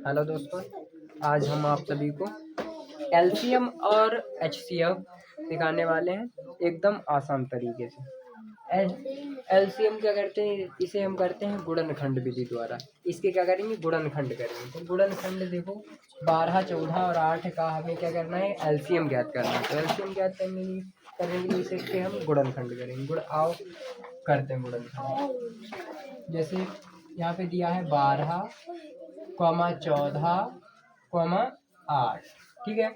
Hello दोस्तों, आज हम आप सभी को एलसीएम और एचसीएफ दिखाने वाले हैं एकदम आसान तरीके से। एलसीएम क्या करते हैं, इसे हम करते हैं गुणनखंड विधि द्वारा। इसके क्या करेंगे, गुणनखंड करेंगे। तो गुणनखंड देखो 12, 14 और 8 का हमें क्या करना है, एलसीएम ज्ञात करना है। तो एलसीएम ज्ञात करने के लिए इसे हम गुणनखंड करेंगे। आओ करते हैं गुणनखंड। जैसे यहाँ पे दिया है 12, 14, 8। ठीक है,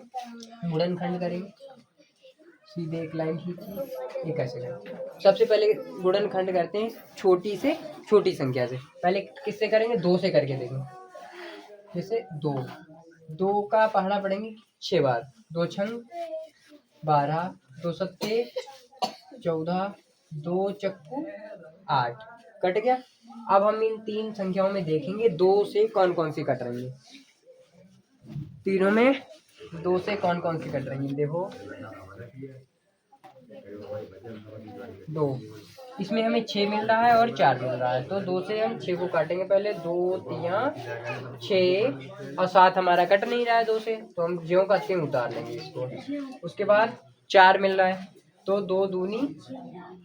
गुणनखंड करेंगे। सीधे एक लाइन खींचिए, एक ऐसे करेंगे। सबसे पहले गुणनखंड करते हैं छोटी से छोटी संख्या से। पहले किससे करेंगे, 2 से करके देखें। जैसे 2 का पहाड़ा पढ़ेंगे 6 बार। 2 छंग 12, 2 सत्ते 14, 2 चक्कू 8। कट गया। अब हम इन 3 संख्याओं में देखेंगे 2 से कौन कौन सी कट रही है। तीनों में 2 से कौन कौन सी कट रही है, देखो 2। इसमें हमें 6 मिल रहा है और 4 मिल रहा है। तो 2 से हम 6 को काटेंगे। पहले 2 3 6 और 7 हमारा कट नहीं रहा है 2 से, तो हम ज्यों का त्यों उतार लेंगे इसको। उसके बाद 4 मिल रहा है, तो 2 दूनी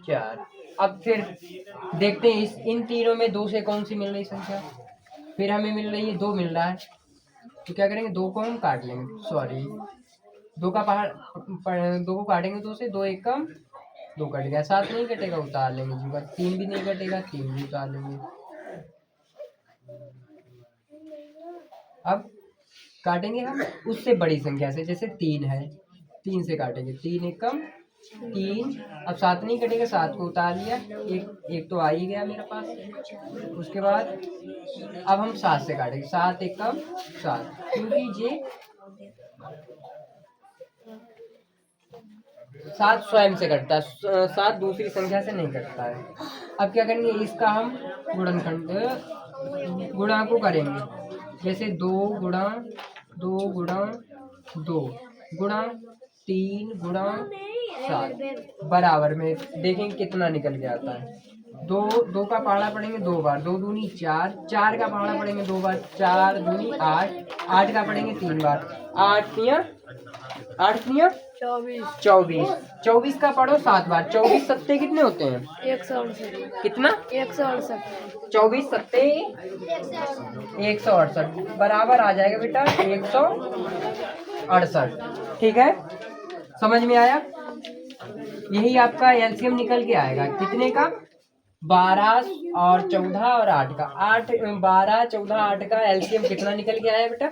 4। अब फिर देखते हैं इन तीनों में 2 से कौन सी मिल रही संख्या। फिर हमें मिल रही है 2 मिल रहा है, तो क्या करेंगे, 2 को हम काट लेंगे। सॉरी, 2 का पहाड़ 2 को काटेंगे 2 से। 2 एक कम 2 कट गया। 7 नहीं कटेगा, उतार लेंगे जी। 3 भी नहीं कटेगा, 3 भी उतार लेंगे। अब काटेंगे हम उससे बड़ी संख्या से। जैसे 3 है, 3 से काटेंगे। 3 एक कम 3। अब 7 नहीं कटेगा, 7 को उतार लिया। एक तो आ ही गया मेरे पास। उसके बाद अब हम 7 से काटेंगे। 7 एक कम 7, क्योंकि ये 7 स्वयं से कटता है, 7 दूसरी संख्या से नहीं कटता है। अब क्या करेंगे, इसका हम गुणा को करेंगे। जैसे 2 गुणा 2 गुणा 2 गुणा 3 गुणा 7 बराबर में देखेंगे कितना निकल के आता है। 2 का पहाड़ा पढ़ेंगे 2 बार। 2 दूनी 4। 4 का पहाड़ा पढ़ेंगे 2 बार। 4 दूनी 8। 8 का पढ़ेंगे 3 बार। 8 तिया 24। 24 का पढ़ो 7 बार। 24 सत्ते कितने होते हैं, 168। कितना, 168। 24 सत्ते 168 बराबर आ जाएगा बेटा 168। ठीक है, समझ में आया। यही आपका एलसीएम निकल के आएगा कितने का, 12 और 14 और 8 का। 12, 14, 8 का एलसीएम कितना निकल के आया बेटा,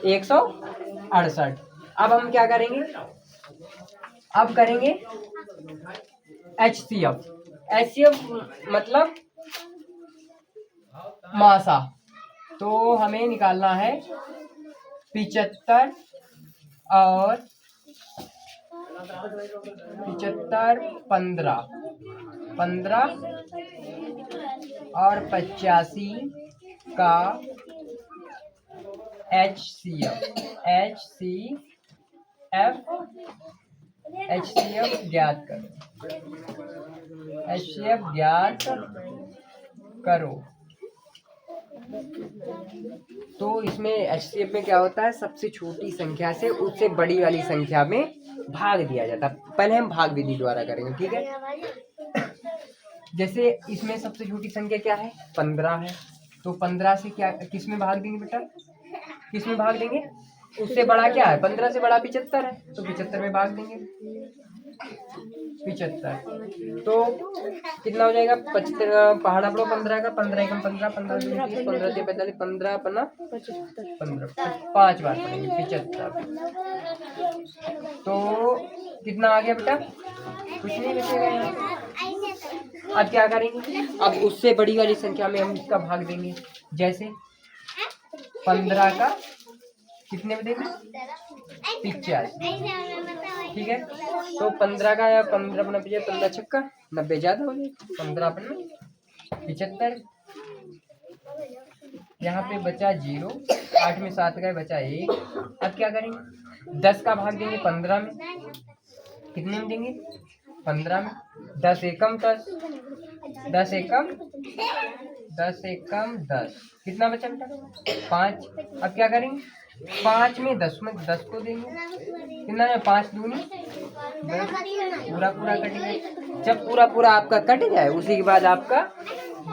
168। अब हम क्या करेंगे, अब करेंगे एचसीएफ। एचसीएफ मतलब मासा। तो हमें निकालना है 75 और 75, 15 और 85 का एचसीएफ ज्ञात करो। एचसीएफ ज्ञात करो। तो इसमें एचसीएफ में क्या होता है, सबसे छोटी संख्या से उससे बड़ी वाली संख्या में भाग दिया जाता है। पहले हम भाग विधि द्वारा करेंगे, ठीक है। जैसे इसमें सबसे छोटी संख्या क्या है, 15 है। तो 15 से क्या किस में भाग देंगे बेटा, किस में भाग देंगे, उससे बड़ा क्या है, 15 से बड़ा 75 है, तो 75 में भाग देंगे। 75 तो कितना हो जाएगा, 75 पहाड़ा पड़ो 15 का। 15 एकम 15, 15 दूनी 30, 15 से 45, 15 अपना 15, 5 बार पड़ेंगे 75। तो कितना आ गया बेटा, कुछ नहीं बचेगा यहाँ। अब क्या करेंगे, अब उससे बड़ी वाली संख्या में हम इसका भाग देंगे। जैसे 15 का कितने में देंगे, 50। ठीक है, तो 15 का या 15 अपना 15 छक्का 90 ज्यादा हो जाएगा, 15 अपना 75। यहाँ पे बचा 0, 8 में 7 गए बचा 1। अब क्या करेंगे, 10 का भाग देंगे 15 में। कितने में देंगे, 15 में। 10 एकम 10, 10 एकम 10 एक कम 10, कितना बचा बेटा 5। अब क्या करेंगे 5 में 10 में 10 को देंगे, कितना है 5 दूनी 10, पूरा पूरा कटेगा। जब पूरा पूरा आपका कट जाए उसी के बाद आपका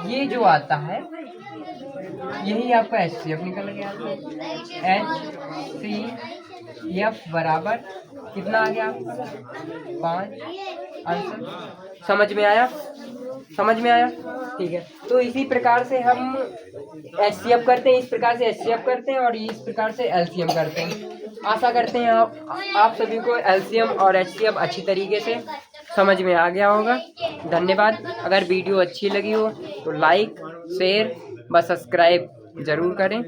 ये जो आता है यही आपका HCF निकल गया। HCF बराबर कितना आ गया आपका 5। आंसर समझ में आया, समझ में आया, ठीक है। तो इसी प्रकार से हम HCF करते हैं, इस प्रकार से HCF करते हैं और इस प्रकार से LCM करते हैं। आशा करते हैं आप सभी को LCM और HCF अच्छी तरीके से समझ में आ गया होगा। धन्यवाद। अगर वीडियो अच्छी लगी हो तो लाइक शेयर व सब्सक्राइब जरूर करें।